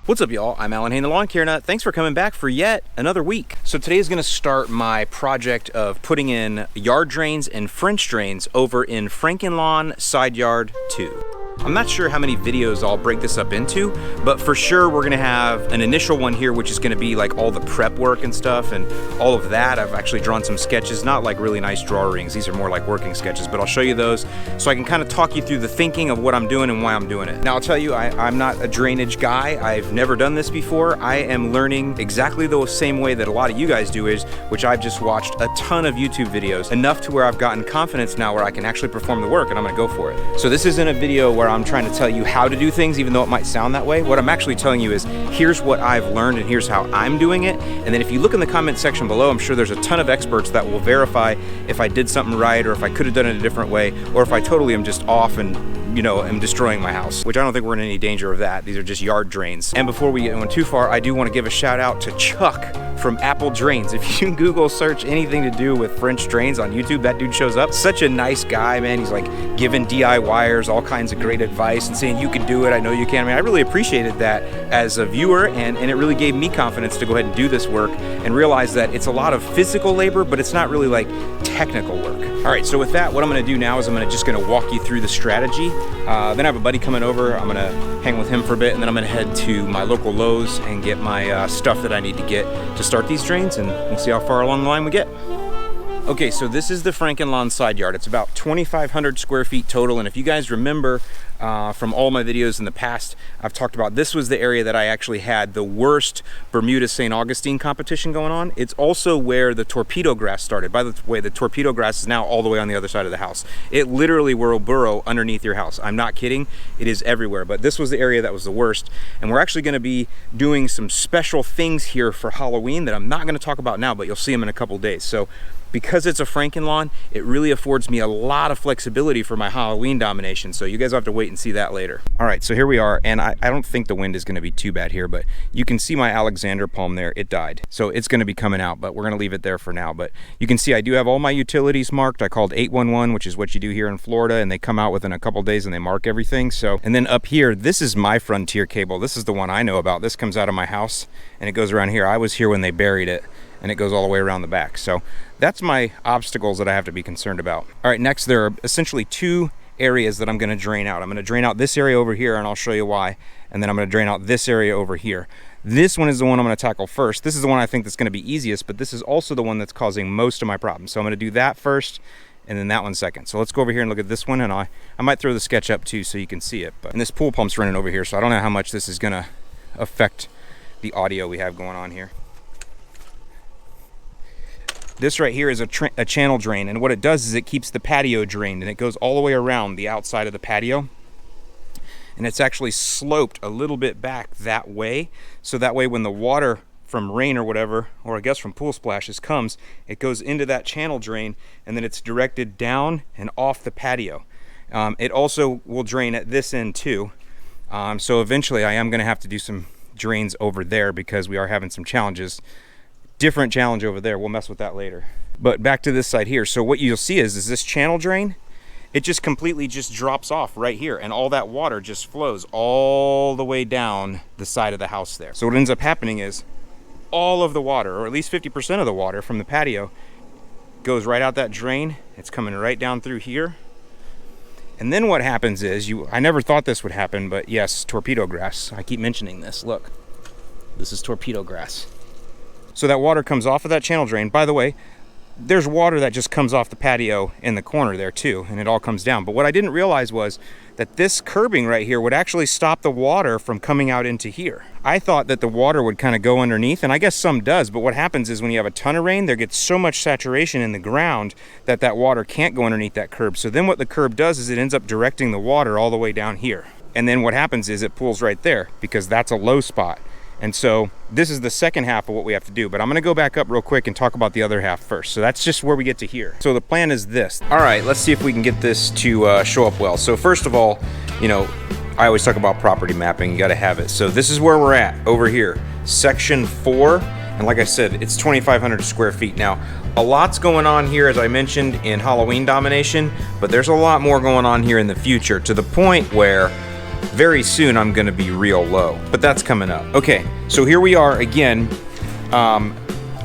What's up, y'all? I'm Alan Hain, the Lawn Care Nut. Thanks for coming back for yet another week. So today is gonna start my project of putting in yard drains and French drains over in Frankenlawn Side Yard 2. I'm not sure how many videos I'll break this up into, but for sure we're gonna have an initial one here, which is gonna be like all the prep work and stuff and all of that. I've actually drawn some sketches, not like really nice drawings. These are more like working sketches, but I'll show you those so I can kind of talk you through the thinking of what I'm doing and why I'm doing it. Now I'll tell you, I'm not a drainage guy. I've never done this before. I am learning exactly the same way that a lot of you guys do is, which I've just watched a ton of YouTube videos, enough to where I've gotten confidence now where I can actually perform the work and I'm gonna go for it. So this isn't a video where I'm trying to tell you how to do things, even though it might sound that way. What I'm actually telling you is, here's what I've learned and here's how I'm doing it. And then if you look in the comment section below, I'm sure there's a ton of experts that will verify if I did something right or if I could have done it a different way or if I totally am just off and, you know, am destroying my house, which I don't think we're in any danger of that. These are just yard drains. And before we get too far, I do want to give a shout out to Chuck from Apple Drains. If you Google search anything to do with French drains on YouTube, that dude shows up. Such a nice guy, man. He's like giving DIYers all kinds of great advice and saying, you can do it, I know you can. I mean, I really appreciated that as a viewer, and it really gave me confidence to go ahead and do this work and realize that it's a lot of physical labor, but it's not really like technical work. All right, so with that, what I'm gonna do now is I'm just gonna walk you through the strategy. Then I have a buddy coming over. I'm gonna hang with him for a bit, and then I'm gonna head to my local Lowe's and get my stuff that I need to get to start these drains, and we'll see how far along the line we get. Okay, so this is the Frankenlawn side yard. It's about 2,500 square feet total, and if you guys remember from all my videos in the past, I've talked about this was the area that I actually had the worst Bermuda St. Augustine competition going on. It's also where the torpedo grass started. By the way, the torpedo grass is now all the way on the other side of the house. It literally will burrow underneath your house. I'm not kidding, it is everywhere, but this was the area that was the worst. And we're actually gonna be doing some special things here for Halloween that I'm not gonna talk about now, but you'll see them in a couple days. So because it's a Frankenlawn, it really affords me a lot of flexibility for my Halloween domination, so you guys will have to wait and see that later. All right, so here we are, and I don't think the wind is gonna be too bad here, but you can see my Alexander palm there, it died. So it's gonna be coming out, but we're gonna leave it there for now. But you can see I do have all my utilities marked. I called 811, which is what you do here in Florida, and they come out within a couple days and they mark everything. So, and then up here, this is my Frontier cable. This is the one I know about. This comes out of my house, and it goes around here. I was here when they buried it, and it goes all the way around the back. So that's my obstacles that I have to be concerned about. All right, next there are essentially two areas that I'm gonna drain out. I'm gonna drain out this area over here, and I'll show you why, and then I'm gonna drain out this area over here. This one is the one I'm gonna tackle first. This is the one I think that's gonna be easiest, but this is also the one that's causing most of my problems. So I'm gonna do that first, and then that one second. So let's go over here and look at this one, and I might throw the sketch up too so you can see it. And this pool pump's running over here, so I don't know how much this is gonna affect the audio we have going on here. This right here is a channel drain, and what it does is it keeps the patio drained, and it goes all the way around the outside of the patio, and it's actually sloped a little bit back that way, so that way when the water from rain or whatever, or I guess from pool splashes comes, it goes into that channel drain, and then it's directed down and off the patio. It also will drain at this end too, so eventually I am going to have to do some drains over there because we are having some challenges. Different challenge over there, we'll mess with that later. But back to this side here, so what you'll see is this channel drain, it just completely just drops off right here, and all that water just flows all the way down the side of the house there. So what ends up happening is all of the water, or at least 50% of the water from the patio, goes right out that drain. It's coming right down through here. And then what happens is, I never thought this would happen, but yes, torpedo grass. I keep mentioning this, look. This is torpedo grass. So that water comes off of that channel drain. By the way, there's water that just comes off the patio in the corner there too, and it all comes down. But what I didn't realize was that this curbing right here would actually stop the water from coming out into here. I thought that the water would kind of go underneath, and I guess some does, but what happens is when you have a ton of rain, there gets so much saturation in the ground that that water can't go underneath that curb. So then what the curb does is it ends up directing the water all the way down here. And then what happens is it pools right there because that's a low spot. And so this is the second half of what we have to do, but I'm gonna go back up real quick and talk about the other half first. So that's just where we get to here. So the plan is this. All right, let's see if we can get this to show up well. So first of all, you know, I always talk about property mapping, you gotta have it. So this is where we're at, over here, section 4. And like I said, it's 2,500 square feet. Now, a lot's going on here, as I mentioned, in Halloween domination, but there's a lot more going on here in the future, to the point where very soon I'm gonna be real low, but that's coming up. Okay, so here we are again.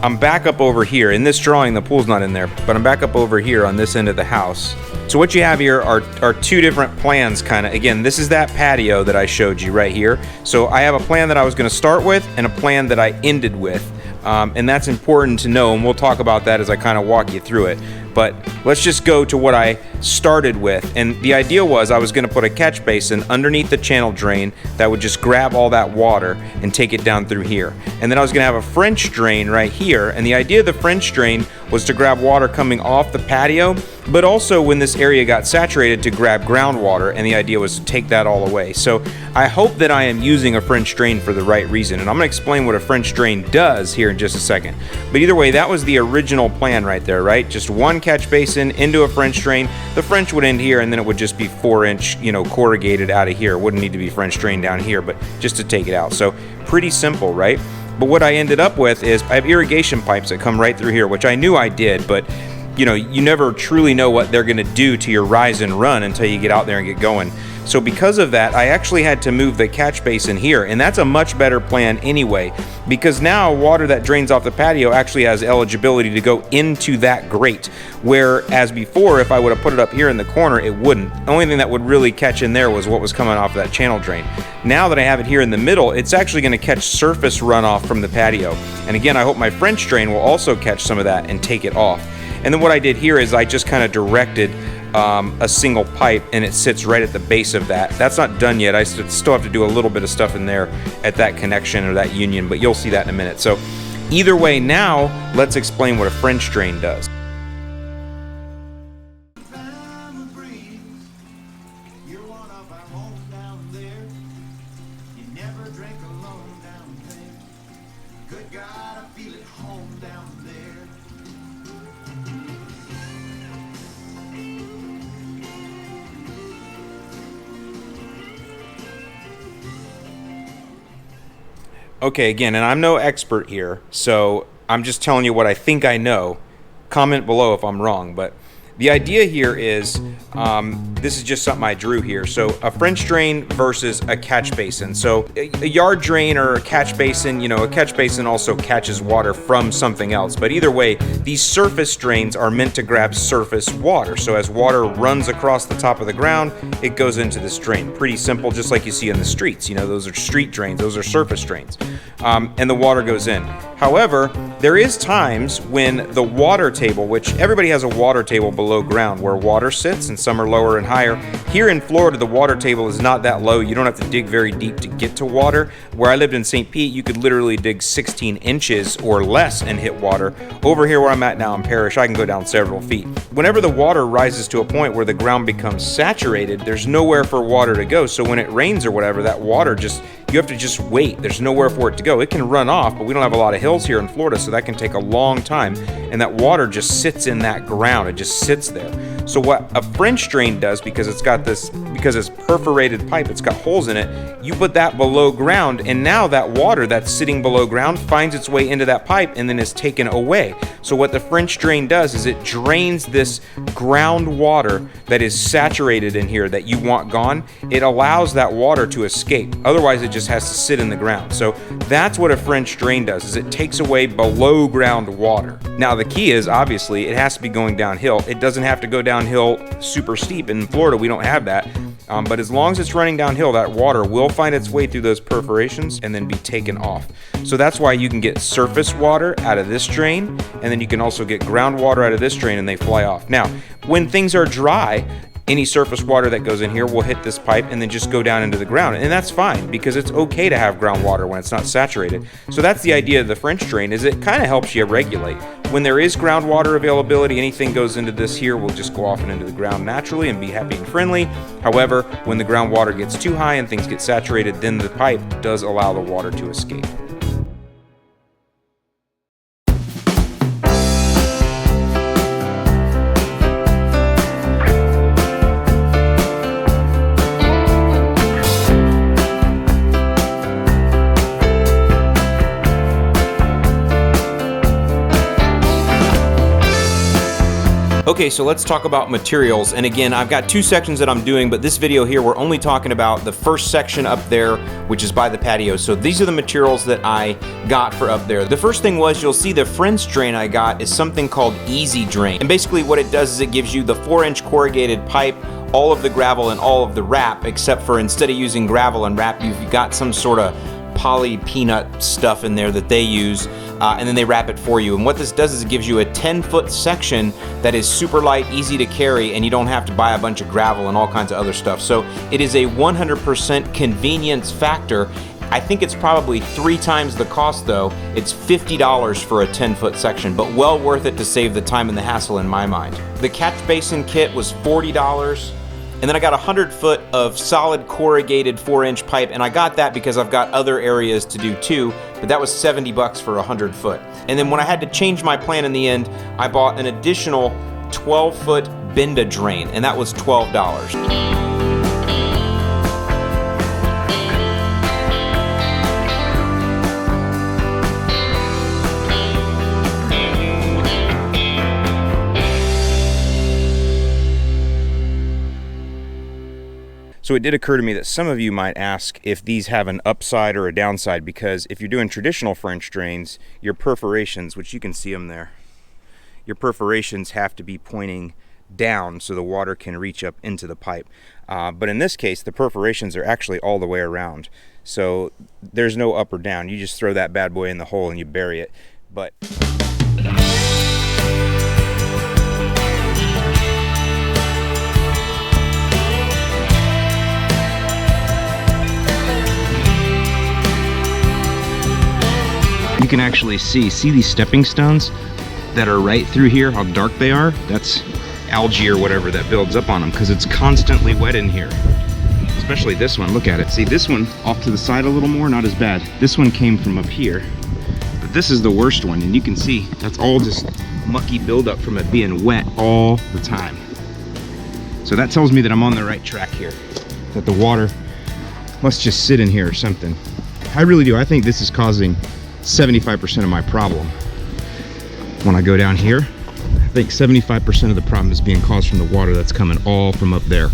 I'm back up over here. In this drawing, the pool's not in there, but I'm back up over here on this end of the house. So what you have here are two different plans, kind of. Again, this is that patio that I showed you right here. So I have a plan that I was gonna start with and a plan that I ended with. And that's important to know, and we'll talk about that as I kind of walk you through it. But let's just go to what I started with. And the idea was I was going to put a catch basin underneath the channel drain that would just grab all that water and take it down through here. And then I was going to have a French drain right here. And the idea of the French drain was to grab water coming off the patio, but also when this area got saturated to grab groundwater, and the idea was to take that all away. So I hope that I am using a French drain for the right reason, and I'm going to explain what a French drain does here in just a second. But either way, that was the original plan right there, right? Just one catch basin into a French drain. The French would end here, and then it would just be 4-inch, corrugated out of here. It wouldn't need to be French drain down here, but just to take it out. So pretty simple, right? But what I ended up with is I have irrigation pipes that come right through here, which I knew I did, but you never truly know what they're going to do to your rise and run until you get out there and get going. So because of that, I actually had to move the catch basin here, and that's a much better plan anyway, because now water that drains off the patio actually has eligibility to go into that grate, whereas before, if I would have put it up here in the corner, it wouldn't. The only thing that would really catch in there was what was coming off that channel drain. Now that I have it here in the middle, it's actually going to catch surface runoff from the patio. And again, I hope my French drain will also catch some of that and take it off. And then what I did here is I just kind of directed a single pipe, and it sits right at the base of that. That's not done yet. I still have to do a little bit of stuff in there at that connection or that union, but you'll see that in a minute. So either way, now let's explain what a French drain does. Okay, again, and I'm no expert here, so I'm just telling you what I think I know. Comment below if I'm wrong, but the idea here is, this is just something I drew here. So a French drain versus a catch basin. So a yard drain or a catch basin, a catch basin also catches water from something else. But either way, these surface drains are meant to grab surface water. So as water runs across the top of the ground, it goes into this drain. Pretty simple, just like you see in the streets. Those are street drains, those are surface drains. And the water goes in. However, there is times when the water table, which everybody has a water table below ground where water sits, and some are lower and higher. Here in Florida, the water table is not that low. You don't have to dig very deep to get to water. Where I lived in St. Pete, you could literally dig 16 inches or less and hit water. Over here where I'm at now in Parrish, I can go down several feet. Whenever the water rises to a point where the ground becomes saturated, there's nowhere for water to go. So when it rains or whatever, that water you have to just wait. There's nowhere for it to go. It can run off, but we don't have a lot of hills here in Florida, so that can take a long time. And that water just sits in that ground. It just sits there. So what a French drain does, because it's perforated pipe, it's got holes in it, you put that below ground, and now that water that's sitting below ground finds its way into that pipe and then is taken away. So what the French drain does is it drains this groundwater that is saturated in here that you want gone. It allows that water to escape. Otherwise, it just has to sit in the ground. So that's what a French drain does, is it takes away below ground water. Now the key is, obviously, it has to be going downhill. It doesn't have to go downhill super steep. In Florida, we don't have that. But as long as it's running downhill, that water will find its way through those perforations and then be taken off. So that's why you can get surface water out of this drain, and then you can also get groundwater out of this drain, and they fly off. Now, when things are dry, any surface water that goes in here will hit this pipe and then just go down into the ground. And that's fine, because it's okay to have groundwater when it's not saturated. So that's the idea of the French drain, is it kind of helps you regulate. When there is groundwater availability, anything goes into this here will just go off and into the ground naturally and be happy and friendly. However, when the groundwater gets too high and things get saturated, then the pipe does allow the water to escape. Okay, so let's talk about materials. And again, I've got two sections that I'm doing, but this video here, we're only talking about the first section up there, which is by the patio. So these are the materials that I got for up there. The first thing was, you'll see the French drain I got is something called Easy Drain. And basically what it does is it gives you the 4-inch corrugated pipe, all of the gravel and all of the wrap, except for instead of using gravel and wrap, you've got some sort of poly peanut stuff in there that they use, and then they wrap it for you. And what this does is it gives you a 10-foot section that is super light, easy to carry, and you don't have to buy a bunch of gravel and all kinds of other stuff. So it is a 100% convenience factor. I think it's probably 3 times the cost though. It's $50 for a 10-foot section, but well worth it to save the time and the hassle in my mind. The catch basin kit was $40. And then I got 100-foot of solid corrugated 4-inch pipe, and I got that because I've got other areas to do too, but that was $70 for 100-foot. And then when I had to change my plan in the end, I bought an additional 12-foot Benda drain, and that was $12. So it did occur to me that some of you might ask if these have an upside or a downside, because if you're doing traditional French drains, your perforations, which you can see them there, your perforations have to be pointing down so the water can reach up into the pipe. But in this case, the perforations are actually all the way around. So there's no up or down. You just throw that bad boy in the hole and you bury it. But you can actually see these stepping stones that are right through here, how dark they are? That's algae or whatever that builds up on them because it's constantly wet in here. Especially this one, look at it. See, this one off to the side a little more, not as bad. This one came from up here, but this is the worst one, and you can see that's all just mucky buildup from it being wet all the time. So that tells me that I'm on the right track here, that the water must just sit in here or something. I really do. I think this is causing 75% of my problem. When I go down here, I think 75% of the problem is being caused from the water that's coming all from up there.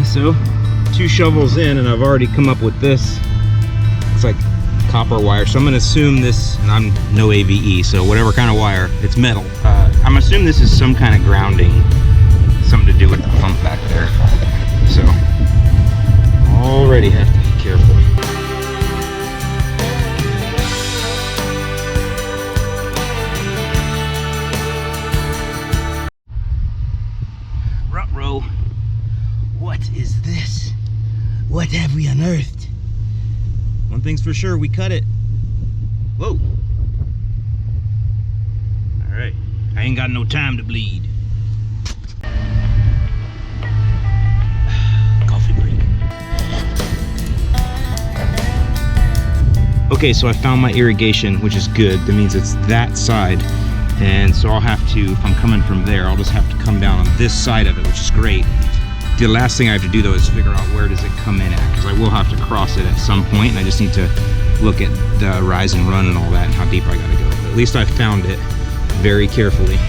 So, 2 shovels in and I've already come up with this. It's like copper wire, so I'm going to assume this, and I'm no AVE, so whatever kind of wire, it's metal. I'm assuming this is some kind of grounding, something to do with the pump back there. So, already have to be careful. Ruh-roh, what is this? What have we unearthed? One thing's for sure, we cut it. Whoa. All right, I ain't got no time to bleed. Coffee break. Okay, so I found my irrigation, which is good. That means it's that side. And so I'll have to, if I'm coming from there, I'll just have to come down on this side of it, which is great. The last thing I have to do though is figure out where does it come in at, because I will have to cross it at some point, and I just need to look at the rise and run and all that and how deep I gotta go. But at least I found it very carefully.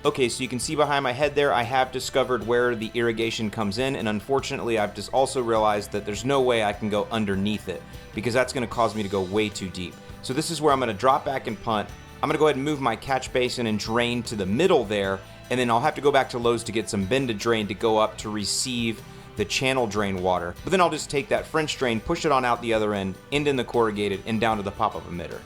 Okay, so you can see behind my head there, I have discovered where the irrigation comes in, and unfortunately I've just also realized that there's no way I can go underneath it, because that's going to cause me to go way too deep. So this is where I'm going to drop back and punt. I'm going to go ahead and move my catch basin and drain to the middle there, and then I'll have to go back to Lowe's to get some Benda drain to go up to receive the channel drain water. But then I'll just take that French drain, push it on out the other end, end in the corrugated, and down to the pop-up emitter.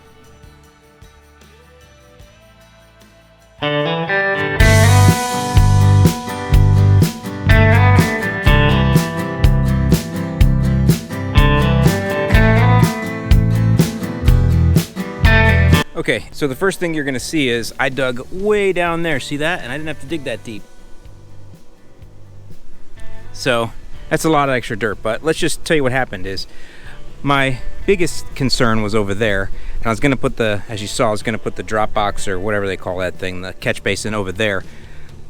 Okay, so the first thing you're gonna see is I dug way down there, see that? And I didn't have to dig that deep. So that's a lot of extra dirt, but let's just tell you what happened is my biggest concern was over there, and I was gonna put the, as you saw, I was gonna put the drop box or whatever they call that thing, the catch basin over there.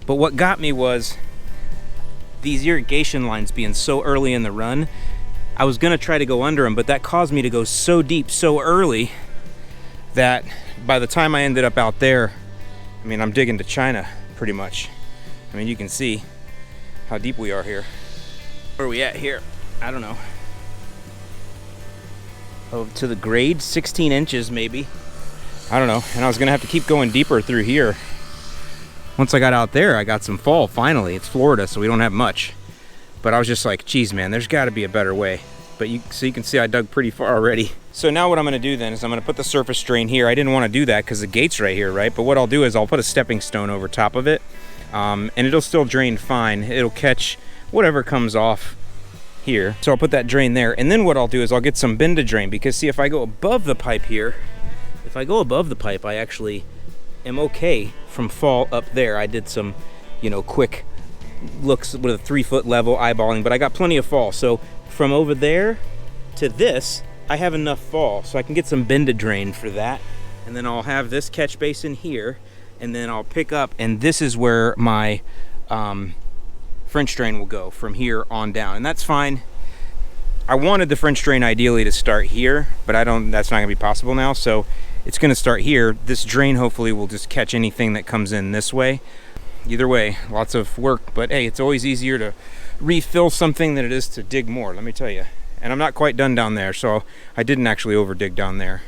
But what got me was these irrigation lines being so early in the run. I was gonna try to go under them, but that caused me to go so deep so early that by the time I ended up out there, I mean, I'm digging to China pretty much. I mean, you can see how deep we are here. Where are we at here? I don't know. Oh, to the grade, 16 inches maybe. I don't know. And I was gonna have to keep going deeper through here. Once I got out there, I got some fall finally. It's Florida, so we don't have much. But I was just like, geez, man, there's gotta be a better way. But so you can see I dug pretty far already. So now what I'm gonna do then is I'm gonna put the surface drain here. I didn't wanna do that because the gate's right here, right? But what I'll do is I'll put a stepping stone over top of it, and it'll still drain fine. It'll catch whatever comes off here. So I'll put that drain there. And then what I'll do is I'll get some bin to drain, because see, if I go above the pipe here, if I go above the pipe, I actually am okay from fall up there. I did some, you know, quick looks with a 3-foot level eyeballing, but I got plenty of fall. So from over there to this, I have enough fall, so I can get some bin to drain for that. And then I'll have this catch basin here, and then I'll pick up, and this is where my French drain will go from here on down, and that's fine. I wanted the French drain ideally to start here, but that's not gonna be possible now, so it's gonna start here. This drain hopefully will just catch anything that comes in this way. Either way, lots of work, but hey, it's always easier to refill something than it is to dig more, let me tell you. And I'm not quite done down there, so I didn't actually over dig down there.